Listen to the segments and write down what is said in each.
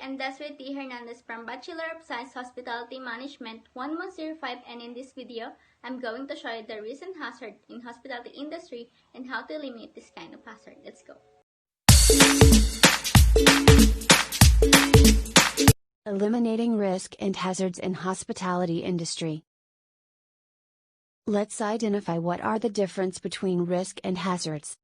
I'm Desiree Hernandez from Bachelor of Science Hospitality Management 1105, and in this video, I'm going to show you the recent hazard in hospitality industry and how to eliminate this kind of hazard. Let's go. Eliminating risk and hazards in hospitality industry. Let's identify what are the difference between risk and hazards.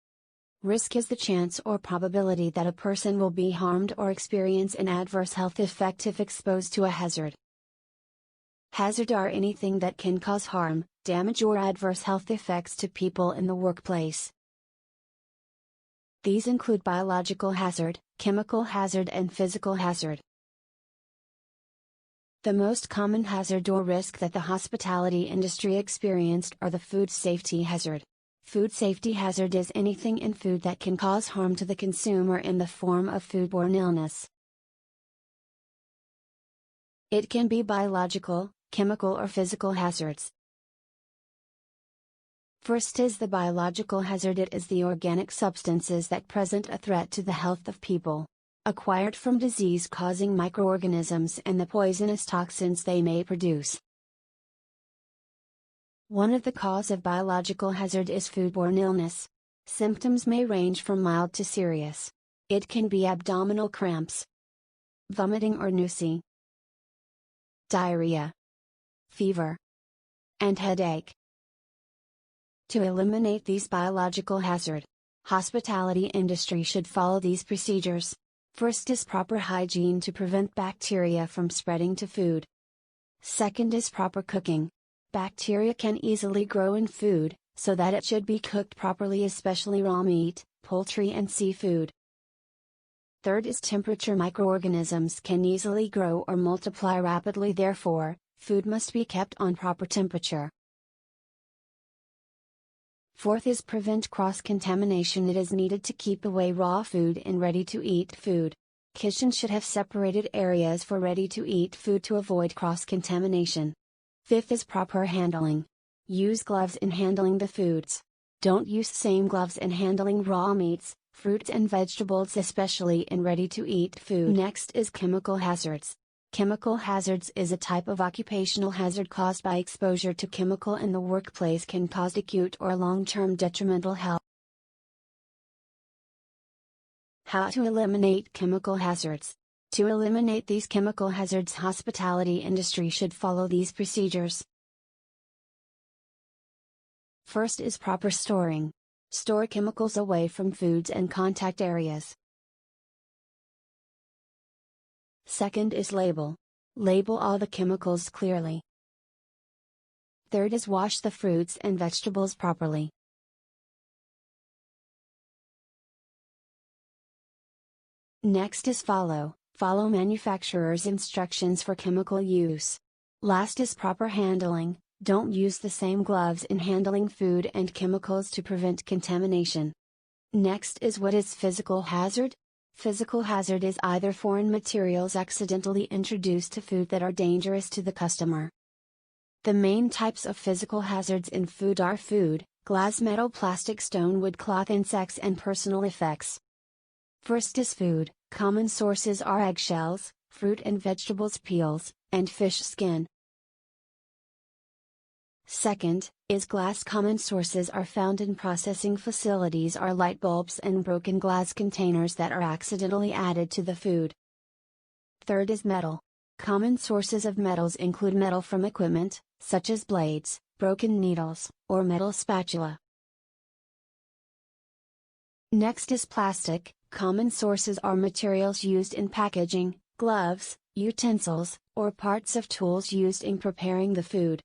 Risk is the chance or probability that a person will be harmed or experience an adverse health effect if exposed to a hazard. Hazard are anything that can cause harm, damage or adverse health effects to people in the workplace. These include biological hazard, chemical hazard and physical hazard. The most common hazard or risk that the hospitality industry experienced are the food safety hazard. Food safety hazard is anything in food that can cause harm to the consumer in the form of foodborne illness. It can be biological, chemical or physical hazards. First is the biological hazard. It is the organic substances that present a threat to the health of people, acquired from disease-causing microorganisms and the poisonous toxins they may produce. One of the causes of biological hazard is foodborne illness. Symptoms may range from mild to serious. It can be abdominal cramps, vomiting or nausea, diarrhea, fever, and headache. To eliminate these biological hazard, hospitality industry should follow these procedures. First is proper hygiene to prevent bacteria from spreading to food. Second is proper cooking. Bacteria can easily grow in food, so that it should be cooked properly, especially raw meat, poultry and seafood. Third is temperature. Microorganisms can easily grow or multiply rapidly, therefore, food must be kept on proper temperature. Fourth is prevent cross-contamination. It is needed to keep away raw food and ready-to-eat food. Kitchen should have separated areas for ready-to-eat food to avoid cross-contamination. Fifth is proper handling. Use gloves in handling the foods. Don't use same gloves in handling raw meats, fruits and vegetables, especially in ready-to-eat food. Next is chemical hazards. Chemical hazards is a type of occupational hazard caused by exposure to chemical in the workplace, can cause acute or long-term detrimental health. How to eliminate chemical hazards. To eliminate these chemical hazards, hospitality industry should follow these procedures. First is proper storing. Store chemicals away from foods and contact areas. Second is label. Label all the chemicals clearly. Third is wash the fruits and vegetables properly. Next is follow manufacturer's instructions for chemical use. Last is proper handling. Don't use the same gloves in handling food and chemicals to prevent contamination. Next is what is physical hazard? Physical hazard is either foreign materials accidentally introduced to food that are dangerous to the customer. The main types of physical hazards in food are food, glass, metal, plastic, stone, wood, cloth, insects and personal effects. First is food. Common sources are eggshells, fruit and vegetables peels, and fish skin. Second is glass. Common sources are found in processing facilities are light bulbs and broken glass containers that are accidentally added to the food. Third is metal. Common sources of metals include metal from equipment, such as blades, broken needles, or metal spatula. Next is plastic. Common sources are materials used in packaging, gloves, utensils, or parts of tools used in preparing the food.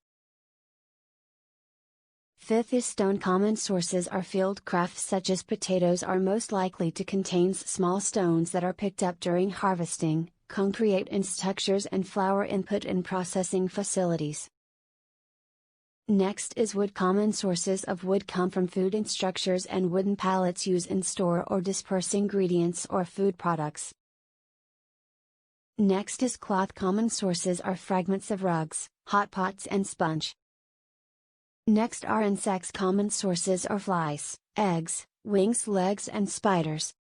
Fifth is stone. Common sources are field crafts such as potatoes are most likely to contain small stones that are picked up during harvesting, concrete in structures and flour input in processing facilities. Next is wood. Common sources of wood come from food in structures and wooden pallets used in store or disperse ingredients or food products. Next is cloth. Common sources are fragments of rugs, hot pots and sponge. Next are insects. Common sources are flies, eggs, wings, legs and spiders.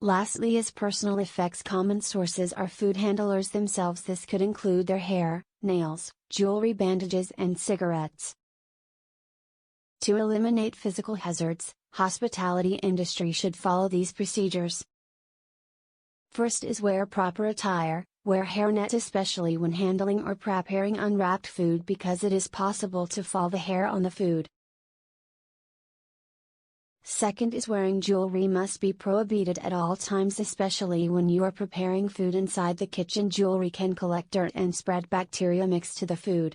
Lastly is personal effects. Common sources are food handlers themselves. This could include their hair, nails, jewelry, bandages and cigarettes. To eliminate physical hazards, hospitality industry should follow these procedures. First is wear proper attire. Wear hairnet especially when handling or preparing unwrapped food because it is possible to fall the hair on the food. Second is wearing jewelry must be prohibited at all times, especially when you are preparing food inside the kitchen. Jewelry can collect dirt and spread bacteria mixed to the food.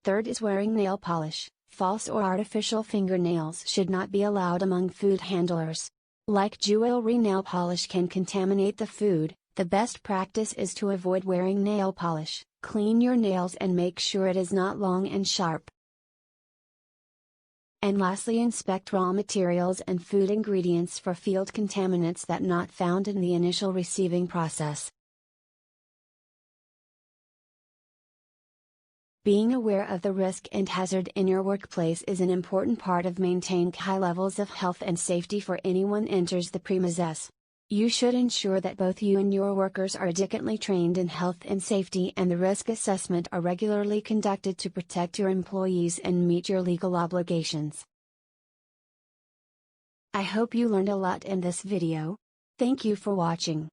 Third is wearing nail polish. False or artificial fingernails should not be allowed among food handlers. Like jewelry, nail polish can contaminate the food. The best practice is to avoid wearing nail polish. Clean your nails and make sure it is not long and sharp. And lastly, inspect raw materials and food ingredients for field contaminants that not found in the initial receiving process. Being aware of the risk and hazard in your workplace is an important part of maintaining high levels of health and safety for anyone enters the premises. You should ensure that both you and your workers are adequately trained in health and safety, and the risk assessment are regularly conducted to protect your employees and meet your legal obligations. I hope you learned a lot in this video. Thank you for watching.